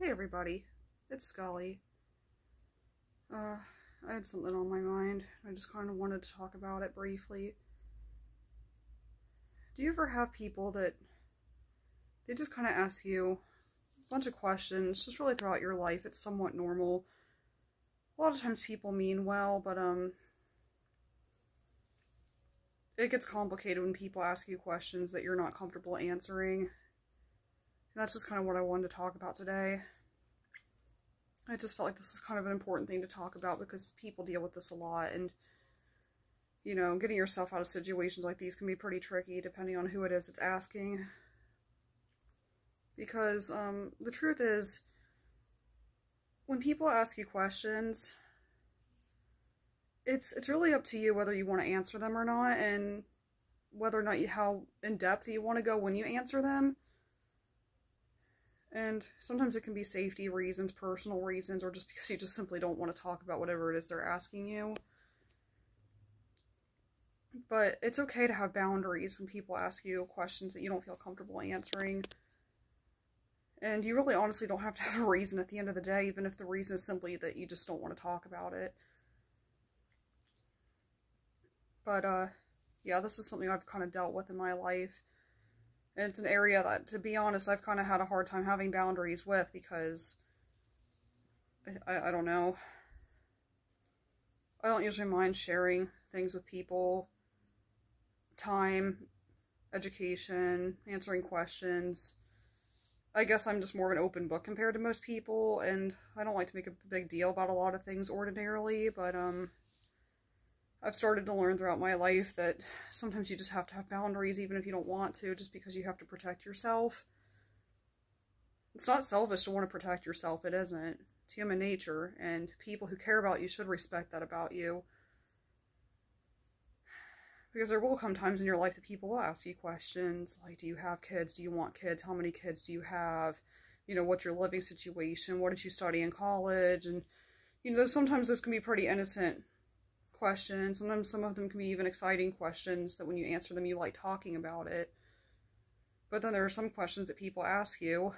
Hey everybody, it's Skully. I had something on my mind. I just kind of wanted to talk about it briefly. Do you ever have people that they just kind of ask you a bunch of questions, just really throughout your life? It's somewhat normal. A lot of times people mean well, but it gets complicated when people ask you questions that you're not comfortable answering. And that's just kind of what I wanted to talk about today. I just felt like this is kind of an important thing to talk about because people deal with this a lot, and you know, getting yourself out of situations like these can be pretty tricky depending on who it is that's asking. Because the truth is, when people ask you questions, it's really up to you whether you want to answer them or not, and whether or not how in depth you want to go when you answer them. And sometimes it can be safety reasons, personal reasons, or just because you just simply don't want to talk about whatever it is they're asking you. But it's okay to have boundaries when people ask you questions that you don't feel comfortable answering. And you really honestly don't have to have a reason at the end of the day, even if the reason is simply that you just don't want to talk about it. But, yeah, this is something I've kind of dealt with in my life. And it's an area that, to be honest, I've kind of had a hard time having boundaries with because, I don't know. I don't usually mind sharing things with people. Time, education, answering questions. I guess I'm just more of an open book compared to most people, and I don't like to make a big deal about a lot of things ordinarily, but, I've started to learn throughout my life that sometimes you just have to have boundaries even if you don't want to, just because you have to protect yourself. It's not selfish to want to protect yourself, it isn't. It's human nature, and people who care about you should respect that about you. Because there will come times in your life that people will ask you questions, like, do you have kids? Do you want kids? How many kids do you have? You know, what's your living situation? What did you study in college? And, you know, sometimes those can be pretty innocent questions. Sometimes some of them can be even exciting questions that when you answer them you like talking about it. But then there are some questions that people ask you,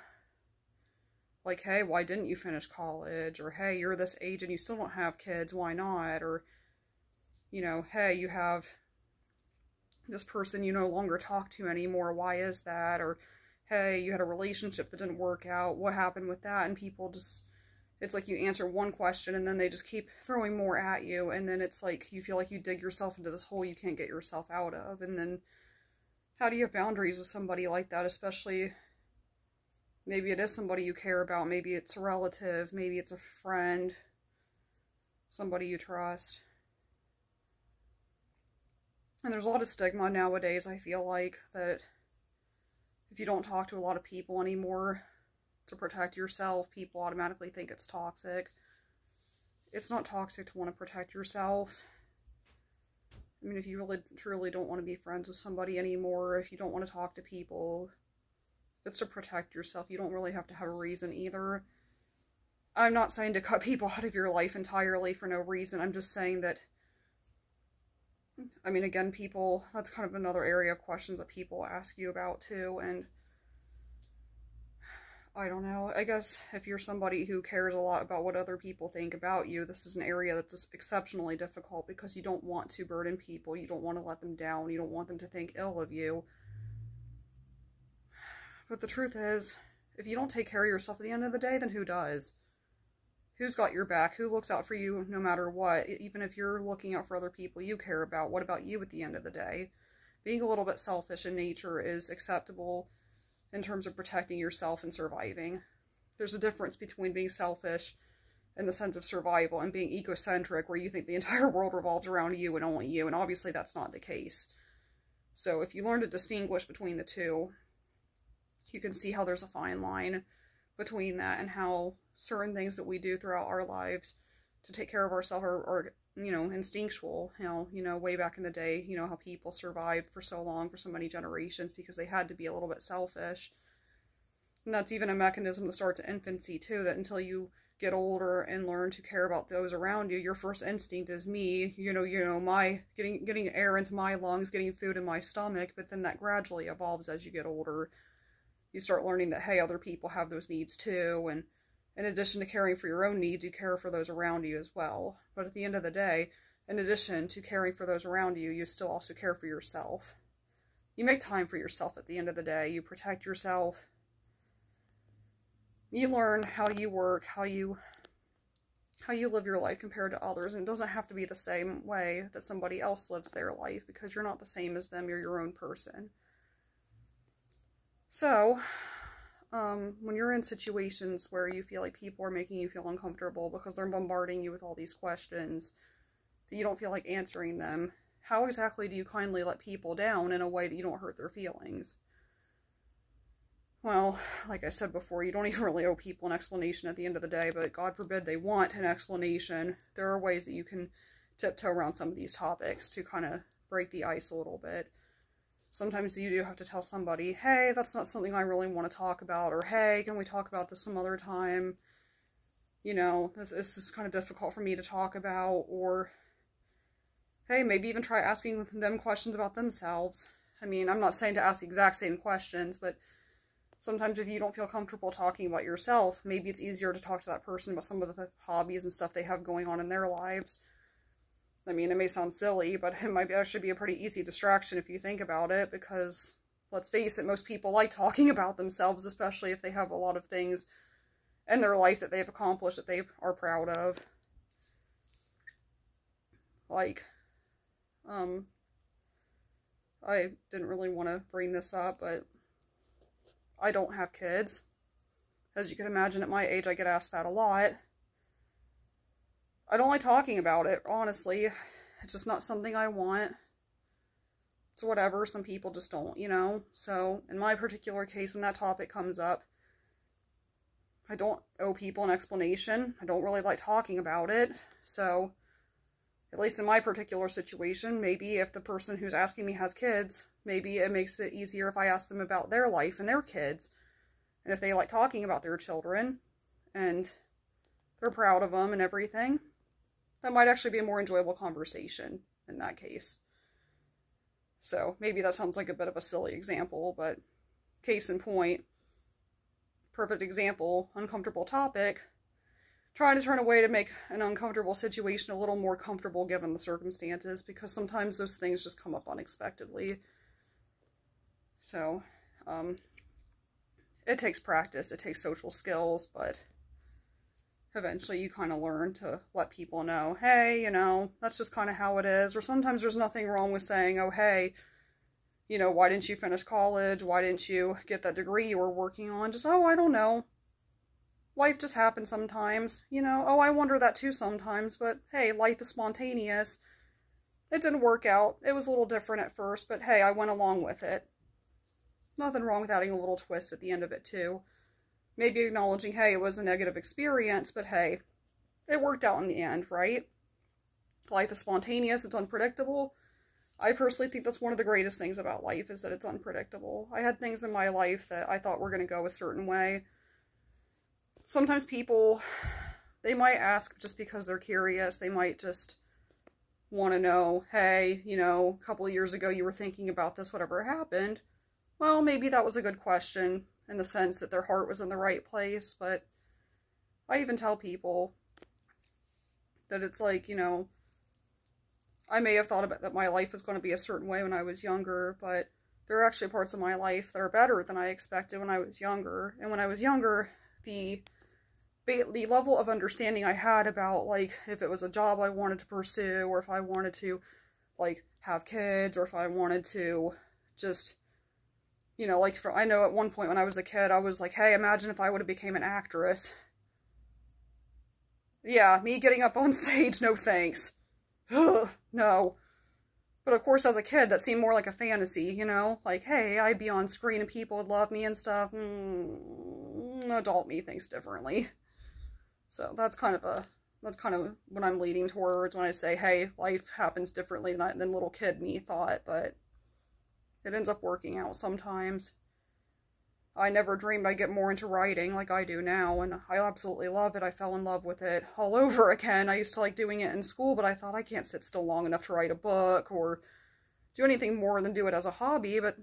like, hey, why didn't you finish college? Or, hey, you're this age and you still don't have kids, why not? Or, you know, hey, you have this person you no longer talk to anymore, why is that? Or, hey, you had a relationship that didn't work out, what happened with that? And people just, it's like you answer one question and then they just keep throwing more at you, and then it's like you feel like you dig yourself into this hole you can't get yourself out of. And then how do you have boundaries with somebody like that? Especially, maybe it is somebody you care about, maybe it's a relative, maybe it's a friend, somebody you trust. And there's a lot of stigma nowadays, I feel like, that if you don't talk to a lot of people anymore to protect yourself, people automatically think it's toxic. It's not toxic to want to protect yourself. I mean, if you really, truly don't want to be friends with somebody anymore, if you don't want to talk to people, if it's to protect yourself, you don't really have to have a reason either. I'm not saying to cut people out of your life entirely for no reason. I'm just saying that, I mean, again, people, that's kind of another area of questions that people ask you about too, and I don't know, I guess if you're somebody who cares a lot about what other people think about you, this is an area that's exceptionally difficult because you don't want to burden people, you don't want to let them down, you don't want them to think ill of you. But the truth is, if you don't take care of yourself at the end of the day, then who does? Who's got your back? Who looks out for you no matter what? Even if you're looking out for other people you care about, what about you at the end of the day? Being a little bit selfish in nature is acceptable in terms of protecting yourself and surviving. There's a difference between being selfish in the sense of survival and being egocentric, where you think the entire world revolves around you and only you, and obviously that's not the case. So if you learn to distinguish between the two, you can see how there's a fine line between that and how certain things that we do throughout our lives to take care of ourselves are you know, instinctual. You know, way back in the day, you know, how people survived for so long, for so many generations, because they had to be a little bit selfish. And that's even a mechanism that starts at infancy too, that until you get older and learn to care about those around you, your first instinct is me, you know, my getting air into my lungs, getting food in my stomach. But then that gradually evolves as you get older. You start learning that, hey, other people have those needs too, and in addition to caring for your own needs, you care for those around you as well. But at the end of the day, in addition to caring for those around you, you still also care for yourself. You make time for yourself at the end of the day. You protect yourself. You learn how you work, how you live your life compared to others. And it doesn't have to be the same way that somebody else lives their life, because you're not the same as them. You're your own person. So, when you're in situations where you feel like people are making you feel uncomfortable because they're bombarding you with all these questions that you don't feel like answering them, how exactly do you kindly let people down in a way that you don't hurt their feelings? Well, like I said before, you don't even really owe people an explanation at the end of the day, but God forbid they want an explanation. There are ways that you can tiptoe around some of these topics to kind of break the ice a little bit. Sometimes you do have to tell somebody, hey, that's not something I really want to talk about, or hey, can we talk about this some other time? You know, this is kind of difficult for me to talk about, or hey, maybe even try asking them questions about themselves. I mean, I'm not saying to ask the exact same questions, but sometimes if you don't feel comfortable talking about yourself, maybe it's easier to talk to that person about some of the hobbies and stuff they have going on in their lives. I mean, it may sound silly, but it might actually be a pretty easy distraction if you think about it, because, let's face it, most people like talking about themselves, especially if they have a lot of things in their life that they've accomplished that they are proud of. Like, I didn't really want to bring this up, but I don't have kids. As you can imagine, at my age, I get asked that a lot. I don't like talking about it, honestly. It's just not something I want. It's whatever, some people just don't, you know? So, in my particular case, when that topic comes up, I don't owe people an explanation. I don't really like talking about it. So, at least in my particular situation, maybe if the person who's asking me has kids, maybe it makes it easier if I ask them about their life and their kids. And if they like talking about their children, and they're proud of them and everything, that might actually be a more enjoyable conversation in that case. So, maybe that sounds like a bit of a silly example, but case in point, perfect example, uncomfortable topic, trying to turn a way to make an uncomfortable situation a little more comfortable given the circumstances, because sometimes those things just come up unexpectedly. So, it takes practice, it takes social skills, but eventually you kind of learn to let people know, hey, you know, that's just kind of how it is. Or sometimes there's nothing wrong with saying, oh, hey, you know, why didn't you finish college? Why didn't you get that degree you were working on? Just, oh, I don't know. Life just happens sometimes, you know. Oh, I wonder that too sometimes, but hey, life is spontaneous. It didn't work out. It was a little different at first, but hey, I went along with it. Nothing wrong with adding a little twist at the end of it too. Maybe acknowledging, hey, it was a negative experience, but hey, it worked out in the end, right? Life is spontaneous, it's unpredictable. I personally think that's one of the greatest things about life, is that it's unpredictable. I had things in my life that I thought were going to go a certain way. Sometimes people, they might ask just because they're curious. They might just want to know, hey, you know, a couple of years ago you were thinking about this, whatever happened. Well, maybe that was a good question in the sense that their heart was in the right place, but I even tell people that it's like, you know, I may have thought about that my life was going to be a certain way when I was younger, but there are actually parts of my life that are better than I expected when I was younger. And when I was younger, the level of understanding I had about, like, if it was a job I wanted to pursue, or if I wanted to, like, have kids, or if I wanted to just, you know, like, I know at one point when I was a kid, I was like, hey, imagine if I would have became an actress. Yeah, me getting up on stage, no thanks. Ugh, no. But of course, as a kid, that seemed more like a fantasy, you know? Like, hey, I'd be on screen and people would love me and stuff. Adult me thinks differently. So that's kind of what I'm leading towards when I say, hey, life happens differently than little kid me thought, but it ends up working out sometimes. I never dreamed I'd get more into writing like I do now, and I absolutely love it. I fell in love with it all over again. I used to like doing it in school, but I thought I can't sit still long enough to write a book or do anything more than do it as a hobby, but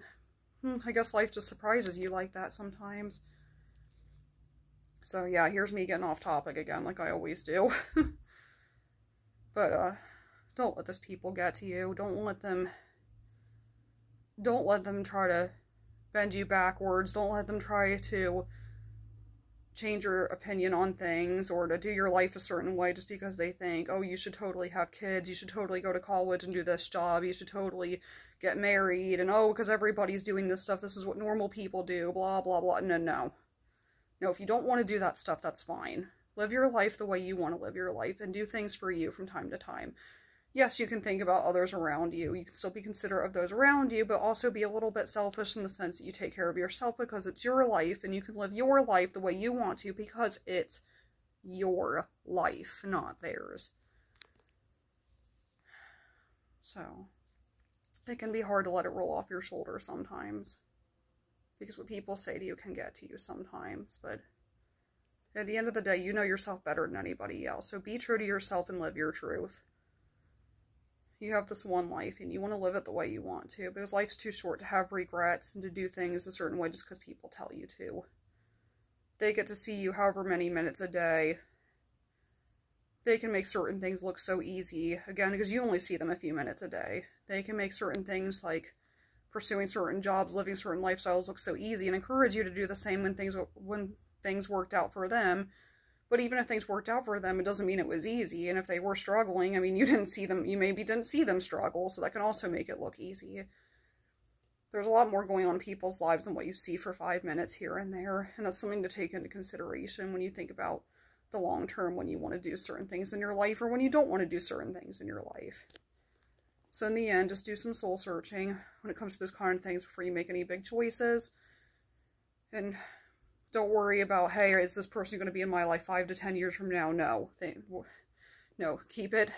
I guess life just surprises you like that sometimes. So yeah, here's me getting off topic again, like I always do. But don't let those people get to you. Don't let them try to bend you backwards. Don't let them try to change your opinion on things or to do your life a certain way just because they think, oh, you should totally have kids, you should totally go to college and do this job, you should totally get married, and oh, because everybody's doing this stuff, this is what normal people do, blah, blah, blah. No, if you don't want to do that stuff, that's fine. Live your life the way you want to live your life and do things for you from time to time. Yes, you can think about others around you. You can still be considerate of those around you, but also be a little bit selfish in the sense that you take care of yourself because it's your life and you can live your life the way you want to because it's your life, not theirs. So, it can be hard to let it roll off your shoulders sometimes because what people say to you can get to you sometimes, but at the end of the day, you know yourself better than anybody else, so be true to yourself and live your truth. You have this one life, and you want to live it the way you want to, because life's too short to have regrets and to do things a certain way just because people tell you to. They get to see you however many minutes a day. They can make certain things look so easy, again, because you only see them a few minutes a day. They can make certain things like pursuing certain jobs, living certain lifestyles look so easy, and encourage you to do the same when things worked out for them. But even if things worked out for them, it doesn't mean it was easy. And if they were struggling, I mean, you maybe didn't see them struggle, so that can also make it look easy. There's a lot more going on in people's lives than what you see for 5 minutes here and there. And that's something to take into consideration when you think about the long term, when you want to do certain things in your life or when you don't want to do certain things in your life. So in the end, just do some soul searching when it comes to those kind of things before you make any big choices. And don't worry about, hey, is this person going to be in my life 5 to 10 years from now? No, keep it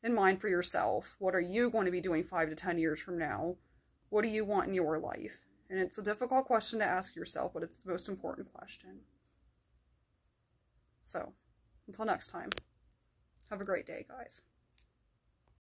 in mind for yourself. What are you going to be doing 5 to 10 years from now? What do you want in your life? And it's a difficult question to ask yourself, but it's the most important question. So, until next time, have a great day, guys.